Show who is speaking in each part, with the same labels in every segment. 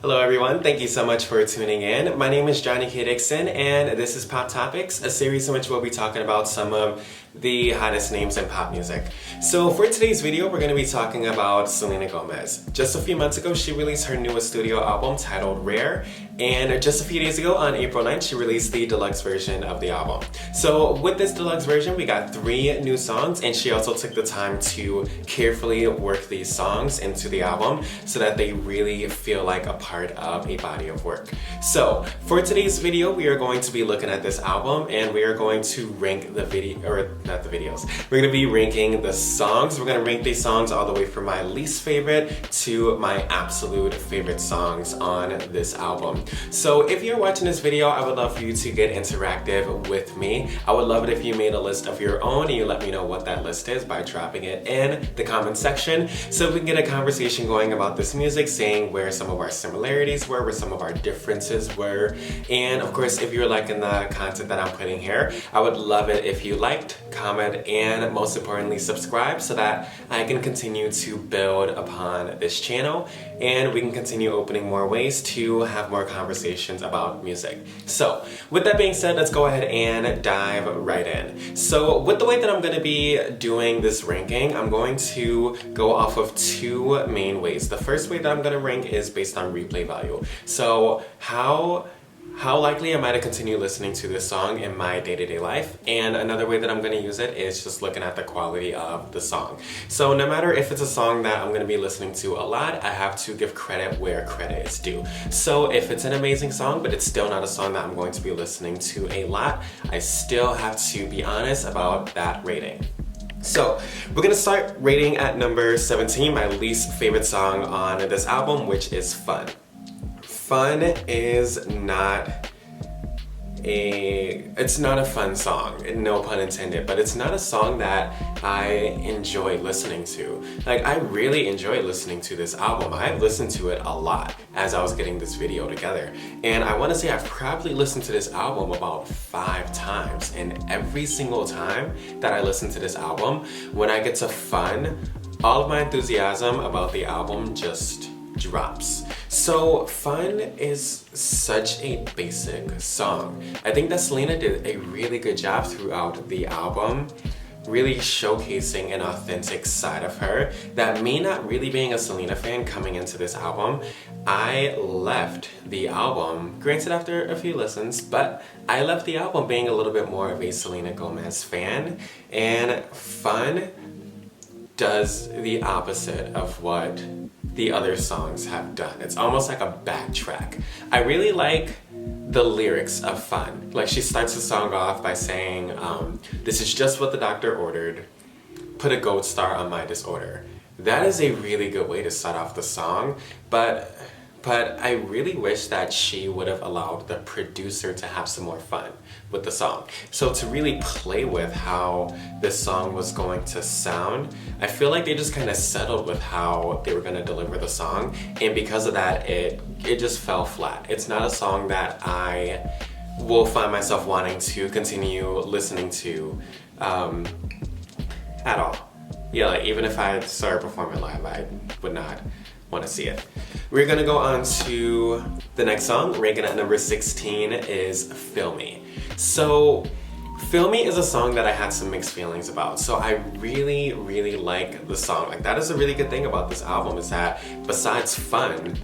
Speaker 1: Hello everyone, thank you so much for tuning in. My name is Johnny K. Dixon and this is Pop Topics, a series in which we'll be talking about some of the hottest names in pop music. So for today's video, we're going to be talking about Selena Gomez. Just a few months ago, she released her newest studio album titled Rare, and just a few days ago on April 9th, she released the deluxe version of the album. So with this deluxe version, we got 3 new songs, and she also took the time to carefully work these songs into the album so that they really feel like a part of a body of work. So for today's video, we are going to be looking at this album and we are going to rank the video, or not the videos. We're going to be ranking the songs. We're going to rank these songs all the way from my least favorite to my absolute favorite songs on this album. So if you're watching this video, I would love for you to get interactive with me. I would love it if you made a list of your own and you let me know what that list is by dropping it in the comment section so we can get a conversation going about this music, saying where some of our similarities were, where some of our differences were. And of course, if you're liking the content that I'm putting here, I would love it if you liked, comment, and most importantly, subscribe so that I can continue to build upon this channel and we can continue opening more ways to have more conversations about music. So with that being said, let's go ahead and dive right in. So with the way that I'm going to be doing this ranking, I'm going to go off of 2 main ways. The first way that I'm going to rank is based on replay value. So how likely am I to continue listening to this song in my day-to-day life? And another way that I'm going to use it is just looking at the quality of the song. So no matter if it's a song that I'm going to be listening to a lot, I have to give credit where credit is due. So if it's an amazing song, but it's still not a song that I'm going to be listening to a lot, I still have to be honest about that rating. So we're going to start rating at number 17, my least favorite song on this album, which is Fun. Fun is it's not a fun song, no pun intended, but it's not a song that I enjoy listening to. Like, I really enjoy listening to this album. I've listened to it a lot as I was getting this video together. And I want to say I've probably listened to this album about 5 times. And every single time that I listen to this album, when I get to Fun, all of my enthusiasm about the album just drops. So Fun is such a basic song. I think that Selena did a really good job throughout the album, really showcasing an authentic side of her that, me not really being a Selena fan coming into this album, I left the album, granted after a few listens, but I left the album being a little bit more of a Selena Gomez fan, and Fun does the opposite of what the other songs have done. It's almost like a backtrack. I really like the lyrics of Fun. Like, she starts the song off by saying, this is just what the doctor ordered, put a gold star on my disorder. That is a really good way to start off the song, but I really wish that she would have allowed the producer to have some more fun with the song. So to really play with how this song was going to sound, I feel like they just kind of settled with how they were going to deliver the song, and because of that, it just fell flat. It's not a song that I will find myself wanting to continue listening to at all. Yeah, like, even if I started performing live, I would not want to see it. We're gonna go on to the next song. Ranking at number 16 is Filmy. So Filmy is a song that I had some mixed feelings about. So I really, really like the song. Like, that is a really good thing about this album, is that besides Fun,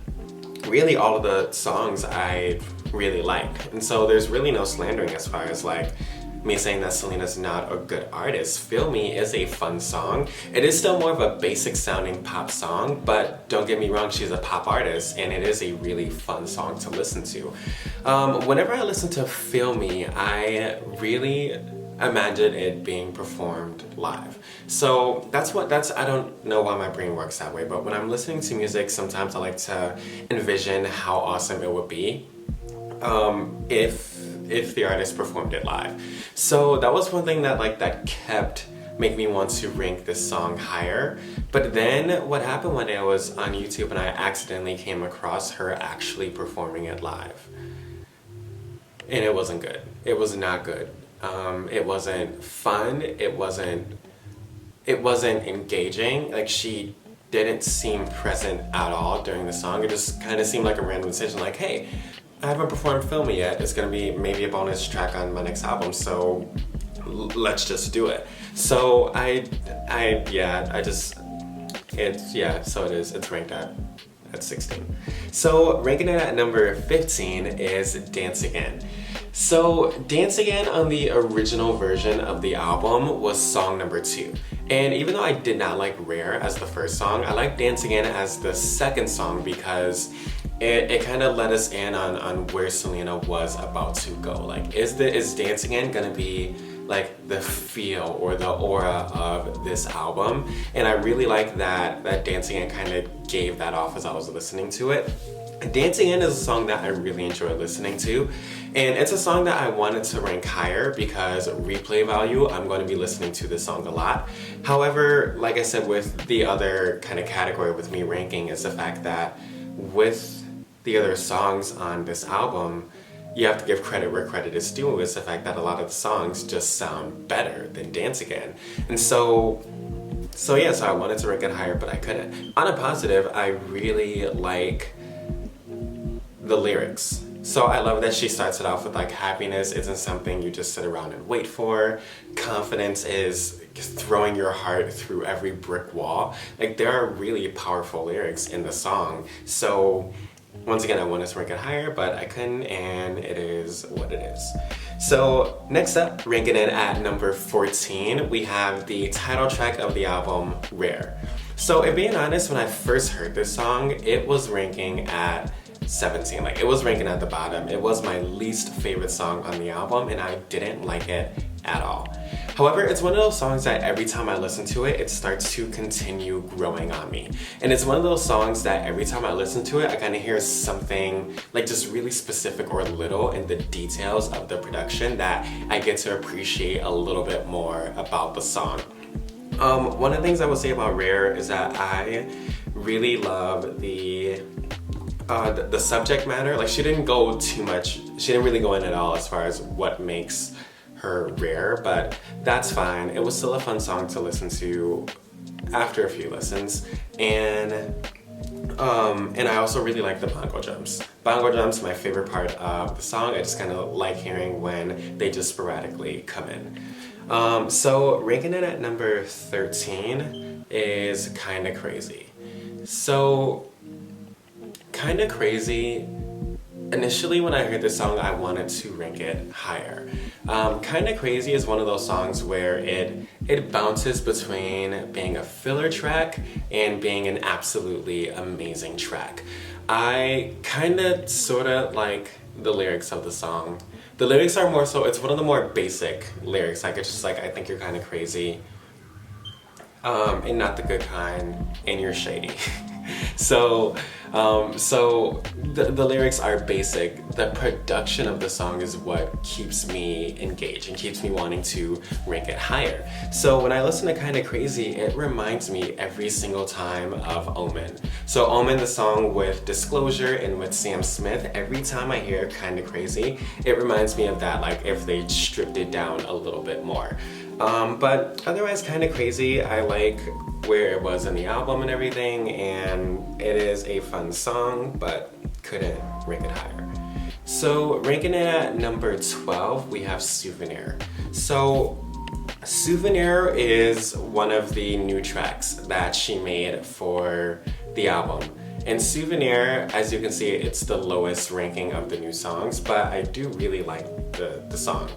Speaker 1: really all of the songs I really liked. And so there's really no slandering as far as like me saying that Selena's not a good artist. Filmy is a fun song. It is still more of a basic sounding pop song, but don't get me wrong, she's a pop artist and it is a really fun song to listen to. Whenever I listen to Filmy, I really imagine it being performed live. So I don't know why my brain works that way, but when I'm listening to music, sometimes I like to envision how awesome it would be if the artist performed it live. So that was one thing that kept making me want to rank this song higher. But then what happened one day, I was on YouTube and I accidentally came across her actually performing it live. And it wasn't good. It was not good. It wasn't fun. It wasn't engaging. Like, she didn't seem present at all during the song. It just kind of seemed like a random decision, like, hey, I haven't performed Filmy yet. It's gonna be maybe a bonus track on my next album, so let's just do it. So so it is. It's ranked at 16. So ranking it at number 15 is Dance Again. So Dance Again on the original version of the album was song number 2. And even though I did not like Rare as the first song, I like Dance Again as the second song because it kind of let us in on where Selena was about to go. Like, is Dance Again gonna be like the feel or the aura of this album? And I really like that Dancing In kind of gave that off as I was listening to it. Dancing In is a song that I really enjoy listening to, and it's a song that I wanted to rank higher because replay value, I'm going to be listening to this song a lot. However, like I said, with the other kind of category with me ranking is the fact that with the other songs on this album, you have to give credit where credit is due. Is the fact that a lot of the songs just sound better than Dance Again. And so I wanted to rank it higher, but I couldn't. On a positive, I really like the lyrics. So I love that she starts it off with like, happiness isn't something you just sit around and wait for. Confidence is throwing your heart through every brick wall. Like, there are really powerful lyrics in the song. So once again, I wanted to rank it higher, but I couldn't, and it is what it is. So next up, ranking it at number 14, we have the title track of the album, Rare. So if being honest, when I first heard this song, it was ranking at 17. Like, it was ranking at the bottom. It was my least favorite song on the album, and I didn't like it at all. However, it's one of those songs that every time I listen to it, it starts to continue growing on me. And it's one of those songs that every time I listen to it, I kind of hear something like just really specific or little in the details of the production that I get to appreciate a little bit more about the song. One of the things I would say about Rare is that I really love the subject matter. Like, she didn't really go in at all as far as what makes her Rare, but that's fine. It was still a fun song to listen to after a few listens, and I also really like the bongo drums. Bongo drums, my favorite part of the song. I just kind of like hearing when they just sporadically come in. So ranking it at number 13 is Kinda Crazy. So Kinda Crazy, initially when I heard this song, I wanted to rank it higher. Kinda Crazy is one of those songs where it bounces between being a filler track and being an absolutely amazing track. I kinda sorta like the lyrics of the song. The lyrics are more so, it's one of the more basic lyrics. Like, it's just like, I think you're kinda crazy, and not the good kind, and you're shady. So the lyrics are basic. The production of the song is what keeps me engaged and keeps me wanting to rank it higher. So when I listen to Kinda Crazy, it reminds me every single time of Omen. So Omen, the song with Disclosure and with Sam Smith, every time I hear Kinda Crazy, it reminds me of that, like if they stripped it down a little bit more. But otherwise, Kinda Crazy, I like where it was in the album and everything, and it is a fun song, but couldn't rank it higher. So ranking it at number 12, we have Souvenir. So Souvenir is one of the new tracks that she made for the album. And Souvenir, as you can see, it's the lowest ranking of the new songs, but I do really like the song.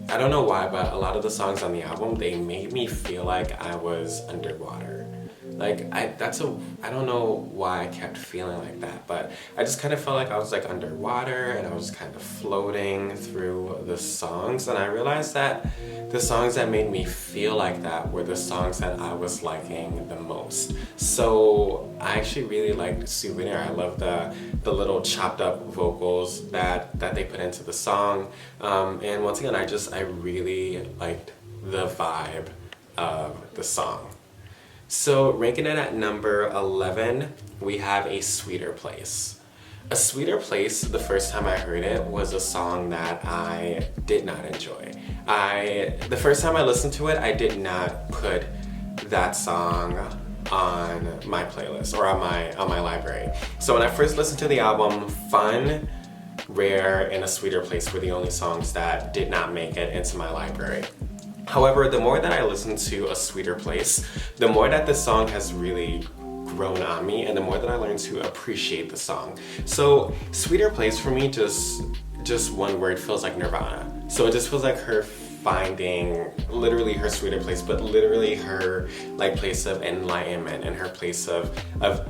Speaker 1: I don't know why, but a lot of the songs on the album, they made me feel like I was underwater. Like, I don't know why I kept feeling like that, but I just kind of felt like I was like underwater and I was kind of floating through the songs, and I realized that the songs that made me feel like that were the songs that I was liking the most. So I actually really liked Souvenir. I love the little chopped up vocals that they put into the song. And once again, I really liked the vibe of the song. So ranking it at number 11, we have A Sweeter Place. A Sweeter Place, the first time I heard it, was a song that I did not enjoy. The first time I listened to it, I did not put that song on my playlist or on my library. So when I first listened to the album, Fun, Rare, and A Sweeter Place were the only songs that did not make it into my library. However, the more that I listen to A Sweeter Place, the more that this song has really grown on me and the more that I learn to appreciate the song. So Sweeter Place for me, just one word, feels like Nirvana. So it just feels like her finding literally her sweeter place, but literally her like place of enlightenment and her place of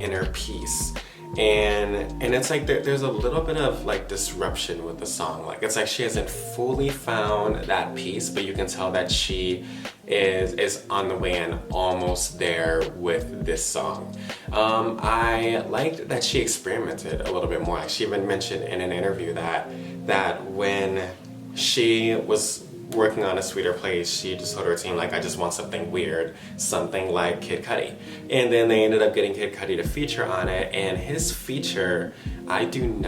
Speaker 1: inner peace. And it's like there's a little bit of like disruption with the song. Like it's like she hasn't fully found that peace, but you can tell that she is on the way and almost there with this song. I liked that she experimented a little bit more. Like she even mentioned in an interview that when she was working on A Sweeter Place, she just told her team, like, I just want something weird, something like Kid Cudi. And then they ended up getting Kid Cudi to feature on it, and his feature, I don't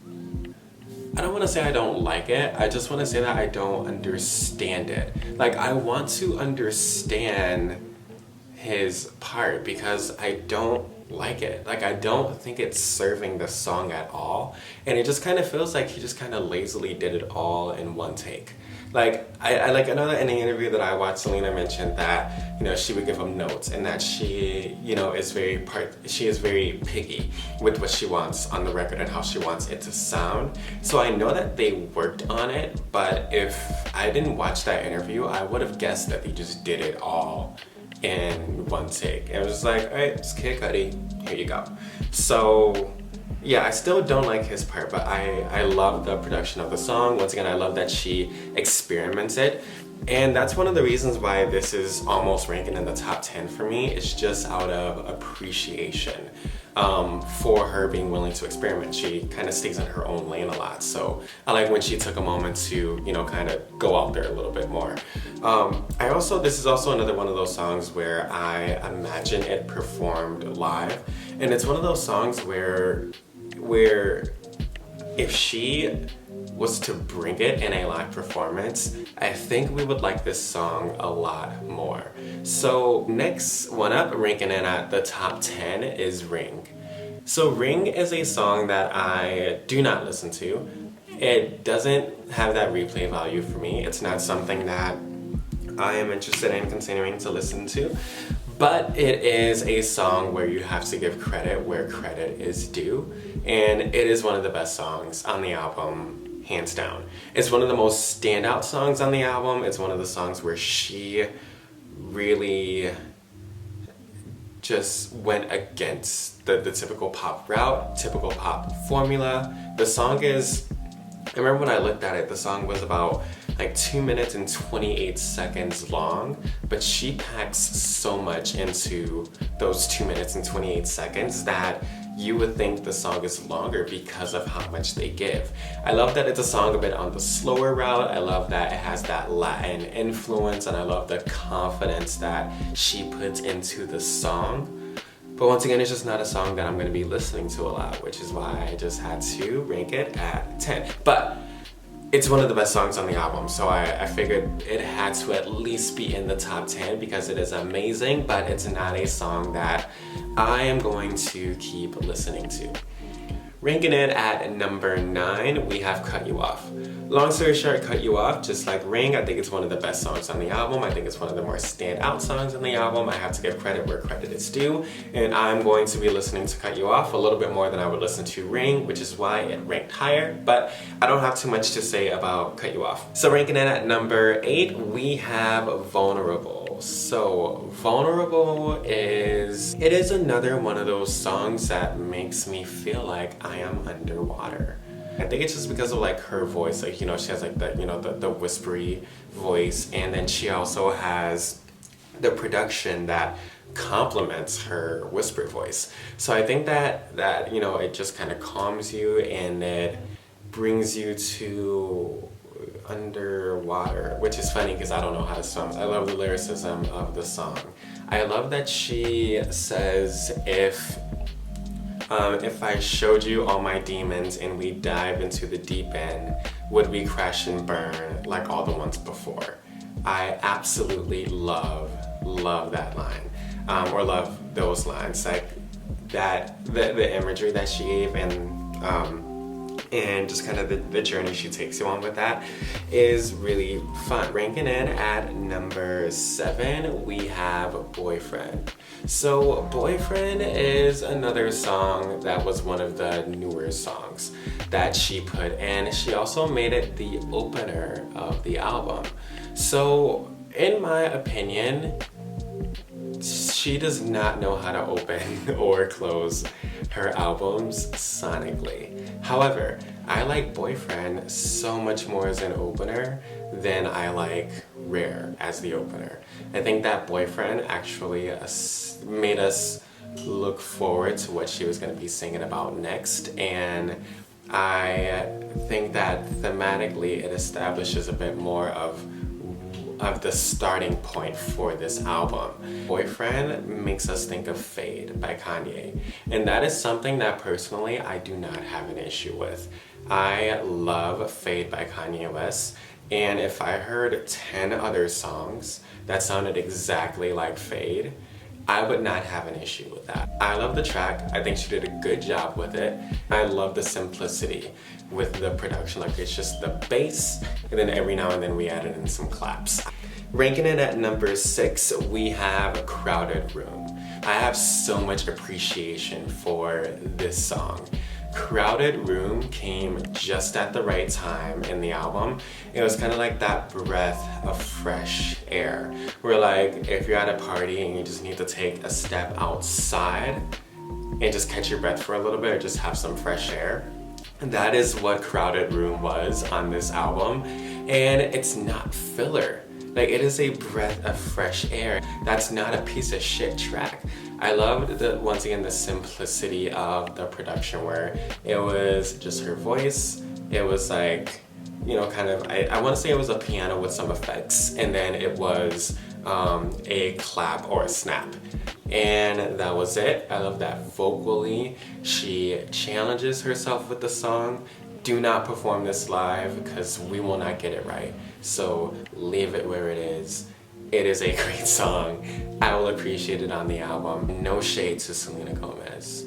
Speaker 1: want to say I don't like it, I just want to say that I don't understand it. Like, I want to understand his part because I don't like it. Like, I don't think it's serving the song at all, and it just kind of feels like he just kind of lazily did it all in one take. Like, I know that in the interview that I watched, Selena mentioned that, you know, she would give him notes and that she, you know, is very picky with what she wants on the record and how she wants it to sound. So I know that they worked on it, but if I didn't watch that interview, I would have guessed that they just did it all in one take. It was like, all right, it's Kid Cudi, here you go. So yeah, I still don't like his part, but I love the production of the song. Once again, I love that she experimented. And that's one of the reasons why this is almost ranking in the top 10 for me. It's just out of appreciation for her being willing to experiment. She kind of stays in her own lane a lot. So I like when she took a moment to, you know, kind of go out there a little bit more. This is also another one of those songs where I imagine it performed live. And it's one of those songs where if she was to bring it in a live performance, I think we would like this song a lot more. So next one up, ranking in at the top 10 is Ring. So Ring is a song that I do not listen to. It doesn't have that replay value for me. It's not something that I am interested in continuing to listen to. But it is a song where you have to give credit where credit is due. And it is one of the best songs on the album, hands down. It's one of the most standout songs on the album. It's one of the songs where she really just went against the typical pop route, typical pop formula. The song is, I remember when I looked at it, the song was about like 2 minutes and 28 seconds long, but she packs so much into those 2 minutes and 28 seconds that you would think the song is longer because of how much they give. I love that it's a song a bit on the slower route. I love that it has that Latin influence, and I love the confidence that she puts into the song. But once again, it's just not a song that I'm going to be listening to a lot, which is why I just had to rank it at 10. But it's one of the best songs on the album, so I figured it had to at least be in the top 10 because it is amazing, but it's not a song that I am going to keep listening to. Ranking it at number 9, we have Cut You Off. Long story short, Cut You Off, just like Ring, I think it's one of the best songs on the album. I think it's one of the more standout songs on the album. I have to give credit where credit is due, and I'm going to be listening to Cut You Off a little bit more than I would listen to Ring, which is why it ranked higher, but I don't have too much to say about Cut You Off. So ranking it at number 8, we have Vulnerable. So Vulnerable is another one of those songs that makes me feel like I am underwater. I think it's just because of like her voice, like, you know, she has like the, you know, the whispery voice, and then she also has the production that complements her whisper voice. So I think that you know, it just kind of calms you and it brings you to underwater, which is funny because I don't know how to swim. I love the lyricism of the song. I love that she says, if I showed you all my demons and we dive into the deep end, would we crash and burn like all the ones before? I absolutely love that line. or love those lines. Like that, the imagery that she gave, and just kind of the journey she takes you on with that is really fun. Ranking in at number 7, we have Boyfriend. So Boyfriend is another song that was one of the newer songs that she put in. She also made it the opener of the album. So in my opinion, she does not know how to open or close her albums sonically. However, I like Boyfriend so much more as an opener than I like Rare as the opener. I think that Boyfriend actually made us look forward to what she was going to be singing about next, and I think that thematically it establishes a bit more of the starting point for this album. Boyfriend makes us think of Fade by Kanye, and that is something that personally I do not have an issue with. I love Fade by Kanye West, and if I heard 10 other songs that sounded exactly like Fade, I would not have an issue with that. I love the track. I think she did a good job with it. I love the simplicity with the production. Like, it's just the bass, and then every now and then we added in some claps. Ranking it at number 6, we have Crowded Room. I have so much appreciation for this song. Crowded Room came just at the right time in the album. It was kind of like that breath of fresh air. Where like, if you're at a party and you just need to take a step outside and just catch your breath for a little bit or just have some fresh air. That is what Crowded Room was on this album. And it's not filler. Like, it is a breath of fresh air. That's not a piece of shit track. I loved once again, the simplicity of the production where it was just her voice. It was like, you know, kind of, I want to say it was a piano with some effects, and then it was a clap or a snap. And that was it. I love that vocally she challenges herself with the song. Do not perform this live because we will not get it right. So leave it where it is. It is a great song. I will appreciate it on the album. No shade to Selena Gomez.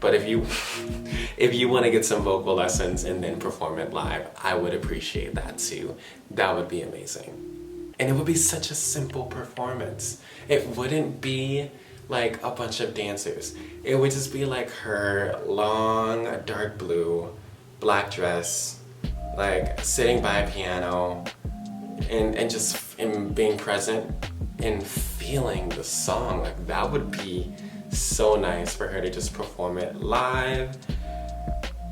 Speaker 1: But if you want to get some vocal lessons and then perform it live, I would appreciate that too. That would be amazing. And it would be such a simple performance. It wouldn't be like a bunch of dancers. It would just be like her long, dark blue, black dress, like sitting by a piano and just being present and feeling the song. Like, that would be so nice for her to just perform it live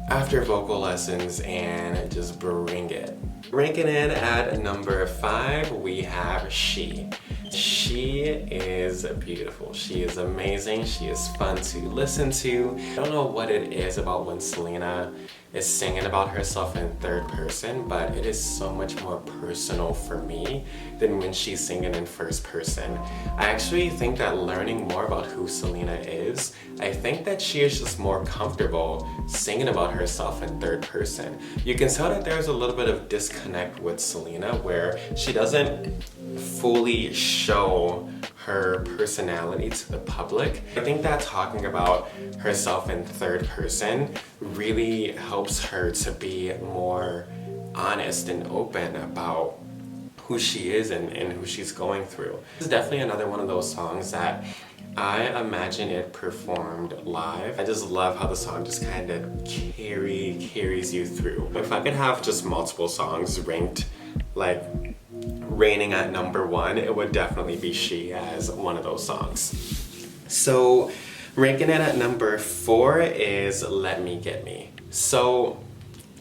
Speaker 1: after vocal lessons and just bring it. Ranking in at number 5, we have She. She is beautiful. She is amazing. She is fun to listen to. I don't know what it is about when Selena is singing about herself in third person, but it is so much more personal for me than when she's singing in first person. I actually think that learning more about who Selena is, I think that she is just more comfortable singing about herself in third person. You can tell that there's a little bit of disconnect with Selena where she doesn't fully show her personality to the public. I think that talking about herself in third person really helps her to be more honest and open about who she is and who she's going through. This is definitely another one of those songs that I imagine it performed live. I just love how the song just kind of carries you through. If I could have just multiple songs ranked, like reigning at number 1, it would definitely be She as one of those songs. So ranking it at number 4 is Let Me Get Me. So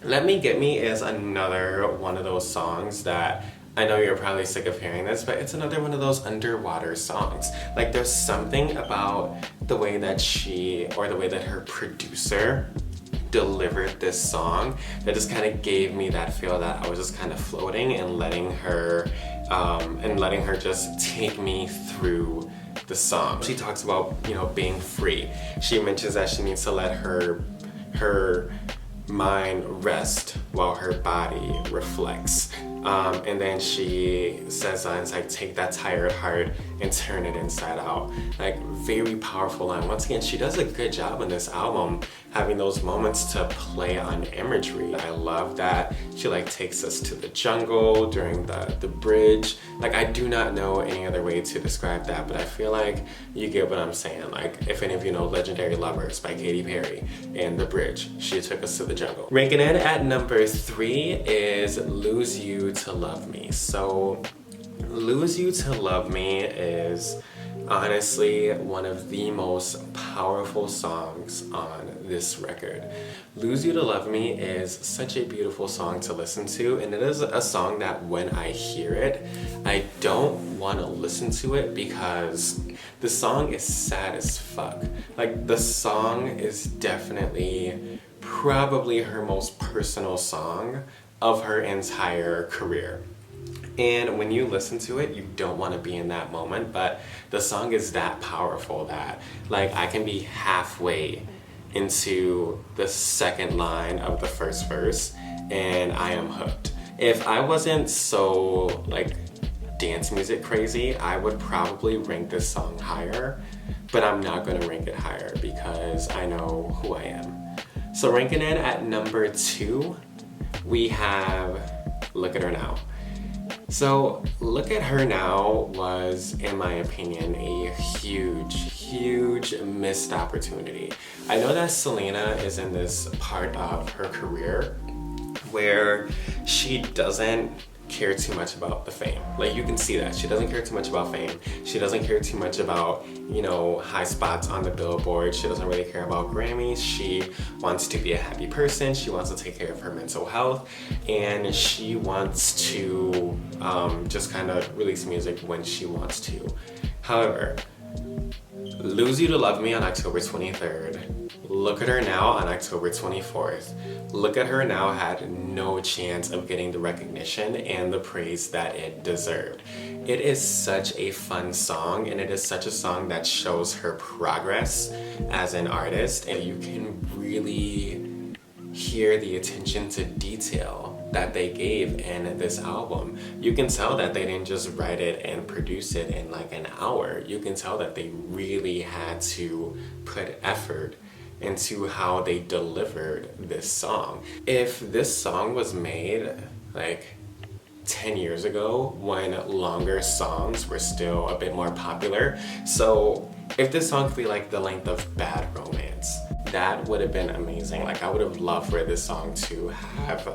Speaker 1: Let Me Get Me is another one of those songs that I know you're probably sick of hearing this, but it's another one of those underwater songs. Like, there's something about the way that her producer delivered this song that just kind of gave me that feel that I was just kind of floating and letting her just take me through the song. She talks about, you know, being free. She mentions that she needs to let her mind rest while her body reflects. And then she says lines like, take that tired heart and turn it inside out. Like, very powerful line. Once again, she does a good job on this album having those moments to play on imagery. I love that she like takes us to the jungle during the bridge. Like, I do not know any other way to describe that, but I feel like you get what I'm saying. Like, if any of you know Legendary Lovers by Katy Perry and the bridge, she took us to the jungle. Ranking in at number 3 is Lose You to Love Me. So Lose You to Love Me is honestly one of the most powerful songs on this record. Lose You to Love Me is such a beautiful song to listen to, and it is a song that when I hear it, I don't want to listen to it because the song is sad as fuck. Like, the song is definitely probably her most personal song of her entire career. And when you listen to it, you don't want to be in that moment, but the song is that powerful that, like, I can be halfway into the second line of the first verse and I am hooked. If I wasn't so, like, dance music crazy, I would probably rank this song higher, but I'm not going to rank it higher because I know who I am. So ranking in at number 2, we have Look at Her Now. So Look at Her Now was, in my opinion, a huge missed opportunity. I know that Selena is in this part of her career where she doesn't care too much about the fame. Like, you can see that. She doesn't care too much about fame. She doesn't care too much about, you know, high spots on the Billboard. She doesn't really care about Grammys. She wants to be a happy person. She wants to take care of her mental health. And she wants to just kind of release music when she wants to. However, Lose You to Love Me on October 23rd. Look at Her Now on October 24th. Look at Her Now had no chance of getting the recognition and the praise that it deserved. It is such a fun song, and it is such a song that shows her progress as an artist, and you can really hear the attention to detail that they gave in this album. You can tell that they didn't just write it and produce it in like an hour. You can tell that they really had to put effort into how they delivered this song. If this song was made like 10 years ago when longer songs were still a bit more popular, so if this song could be like the length of Bad Romance, that would have been amazing. Like, I would have loved for this song to have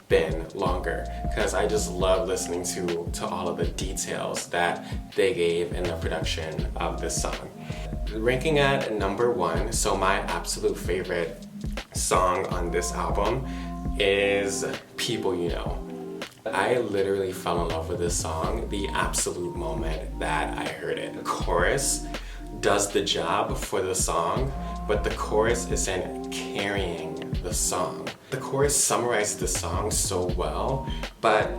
Speaker 1: been longer, because I just love listening to all of the details that they gave in the production of this song. Ranking at number 1, so my absolute favorite song on this album is People You Know. I literally fell in love with this song the absolute moment that I heard it. The chorus does the job for the song, but the chorus isn't carrying the song. The chorus summarizes the song so well, but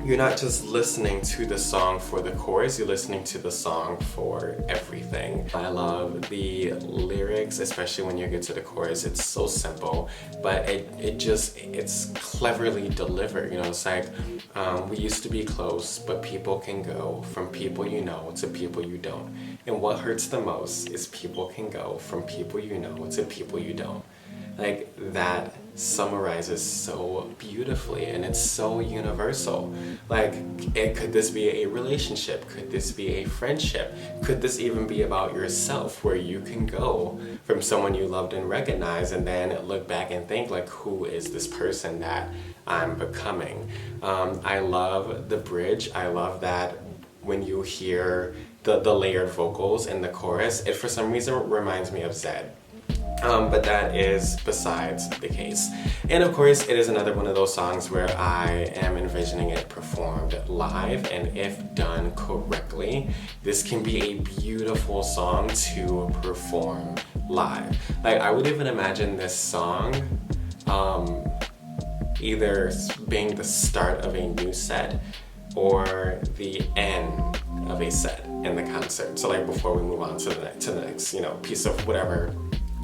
Speaker 1: you're not just listening to the song for the chorus, you're listening to the song for everything. I love the lyrics, especially when you get to the chorus. It's so simple, but it's cleverly delivered. You know, it's like, we used to be close, but people can go from people you know to people you don't. And what hurts the most is people can go from people you know to people you don't. Like, that summarizes so beautifully, and it's so universal. Like, could this be a relationship? Could this be a friendship? Could this even be about yourself, where you can go from someone you loved and recognized and then look back and think, like, who is this person that I'm becoming? I love the bridge. I love that when you hear the layered vocals in the chorus, it for some reason reminds me of Zed. But that is besides the case. And of course, it is another one of those songs where I am envisioning it performed live, and if done correctly, this can be a beautiful song to perform live. Like, I would even imagine this song either being the start of a new set or the end of a set in the concert. So like, before we move on to the next, you know, piece of whatever,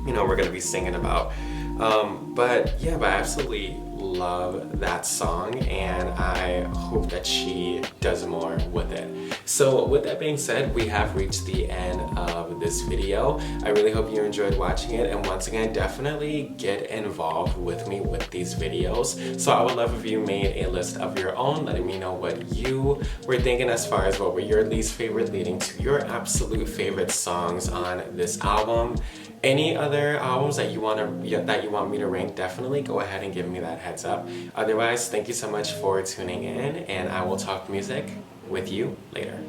Speaker 1: you know, we're gonna be singing about. But I absolutely love that song, and I hope that she does more with it. So with that being said, we have reached the end of this video. I really hope you enjoyed watching it, and once again, definitely get involved with me with these videos. So I would love if you made a list of your own, letting me know what you were thinking as far as what were your least favorite leading to your absolute favorite songs on this album. Any other albums that you want me to rank, definitely go ahead and give me that heads up. Otherwise, thank you so much for tuning in, and I will talk music with you later.